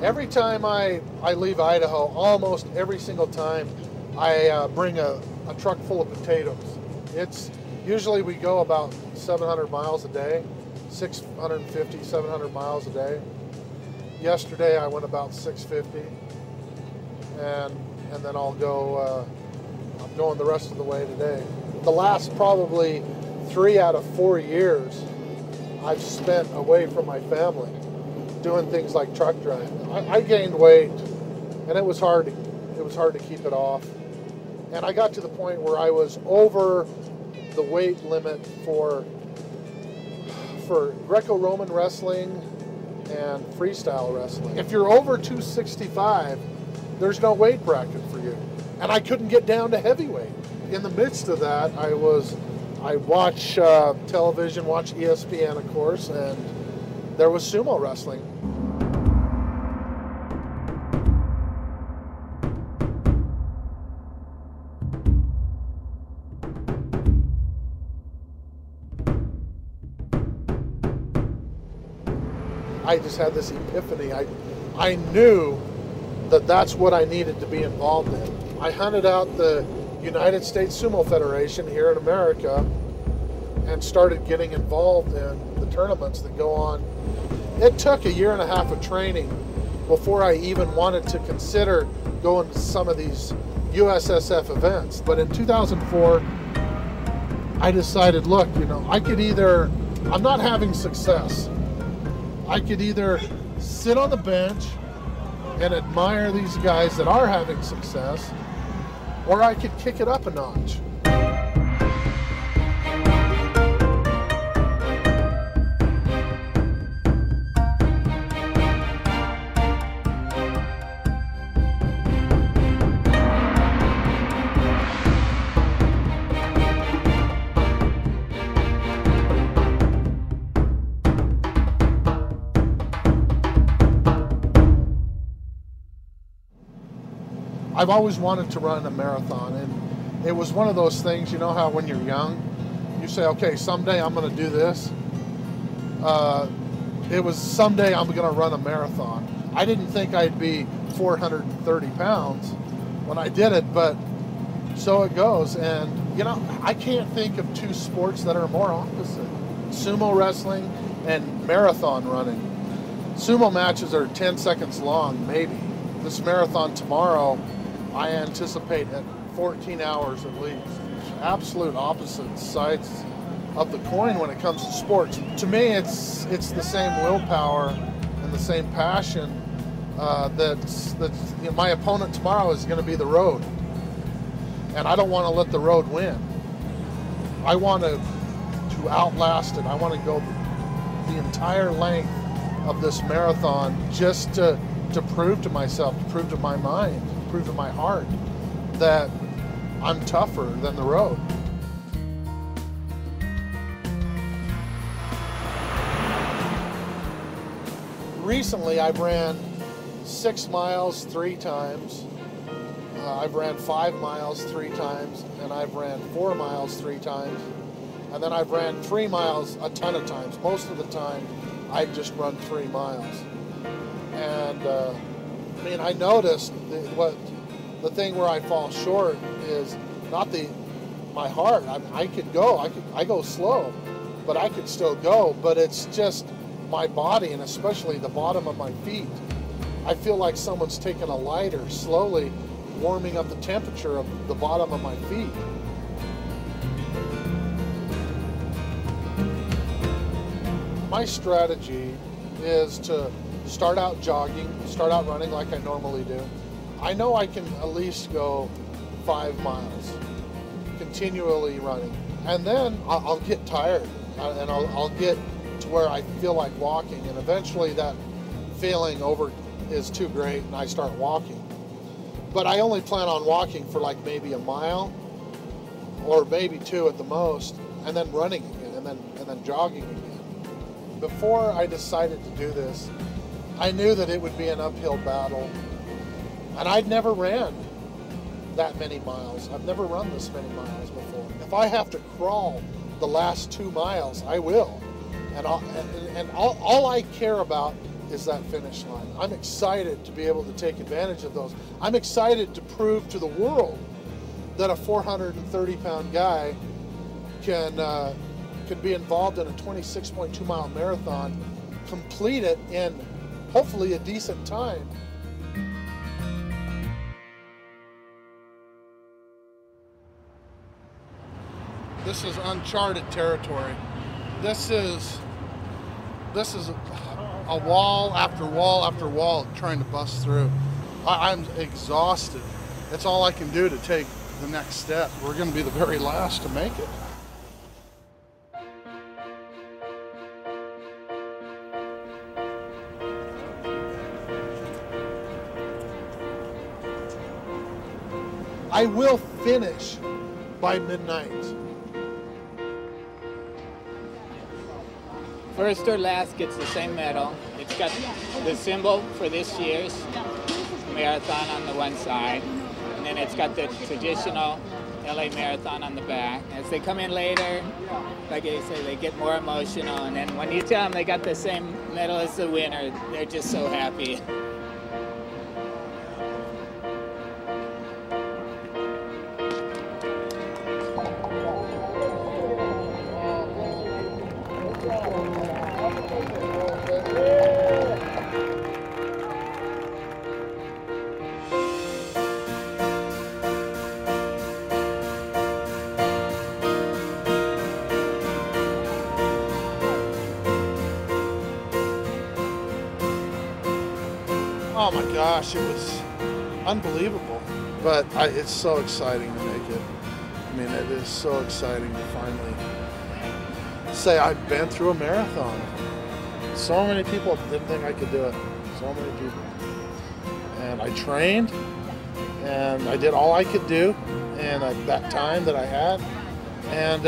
Every time I leave Idaho, almost every single time, I bring a truck full of potatoes. It's usually we go about 700 miles a day, 650, 700 miles a day. Yesterday I went about 650, and then I'll go. I'm going the rest of the way today. The last probably 3 out of 4 years I've spent away from my family, doing things like truck driving. I gained weight, and it was hard to keep it off. And I got to the point where I was over the weight limit for Greco-Roman wrestling and freestyle wrestling. If you're over 265, there's no weight bracket for you. And I couldn't get down to heavyweight. In the midst of that, I watch television, watch ESPN, of course, and there was sumo wrestling. I just had this epiphany. I knew that that's what I needed to be involved in. I hunted out the United States Sumo Federation here in America and started getting involved in the tournaments that go on. It took 1.5 years of training before I even wanted to consider going to some of these USSF events. But in 2004, I decided, look, I could either, I'm not having success. I could either sit on the bench and admire these guys that are having success, or I could kick it up a notch. I've always wanted to run a marathon, and it was one of those things, how when you're young, you say, okay, someday I'm going to do this. It was someday I'm going to run a marathon. I didn't think I'd be 430 pounds when I did it, but so it goes. And, I can't think of two sports that are more opposite. Sumo wrestling and marathon running. Sumo matches are 10 seconds long, maybe. This marathon tomorrow, I anticipate at 14 hours at least. Absolute opposite sides of the coin when it comes to sports. To me, it's the same willpower and the same passion that's my opponent tomorrow is going to be the road. And I don't want to let the road win. I want to outlast it. I want to go the entire length of this marathon just to prove to myself, to prove to my mind, to prove to my heart that I'm tougher than the road. Recently, I've ran 6 miles 3 times. I've ran 5 miles 3 times, and I've ran 4 miles 3 times, and then I've ran 3 miles a ton of times. Most of the time, I just run 3 miles. And I noticed the thing where I fall short is not my heart. I go slow, but I could still go. But it's just my body, and especially the bottom of my feet. I feel like someone's taken a lighter, slowly warming up the temperature of the bottom of my feet. My strategy is to start out jogging, start out running like I normally do. I know I can at least go 5 miles, continually running. And then I'll get tired, and I'll get to where I feel like walking, and eventually that feeling is too great, and I start walking. But I only plan on walking for like maybe a mile, or maybe 2 at the most, and then running again, and then jogging again. Before I decided to do this, I knew that it would be an uphill battle, and I'd never ran that many miles. I've never run this many miles before. If I have to crawl the last 2 miles, I will. And all I care about is that finish line. I'm excited to be able to take advantage of those. I'm excited to prove to the world that a 430-pound guy can be involved in a 26.2-mile marathon, complete it in hopefully a decent time. This is uncharted territory. This is a wall after wall after wall trying to bust through. I'm exhausted. That's all I can do to take the next step. We're going to be the very last to make it. I will finish by midnight. First or last gets the same medal. It's got the symbol for this year's marathon on the one side, and then it's got the traditional LA Marathon on the back. As they come in later, like I say, they get more emotional, and then when you tell them they got the same medal as the winner, they're just so happy. Oh my gosh, it was unbelievable. But it's so exciting to make it. I mean, it is so exciting to finally say I've been through a marathon. So many people didn't think I could do it. So many people. And I trained, and I did all I could do in that time that I had. And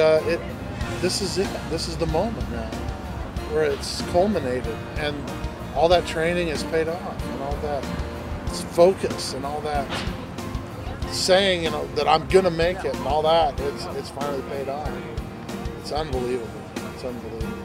this is it. This is the moment now where it's culminated. And all that training has paid off, and all that focus and all that saying, you know, that I'm gonna make it and all that, it's finally paid off. It's unbelievable. It's unbelievable.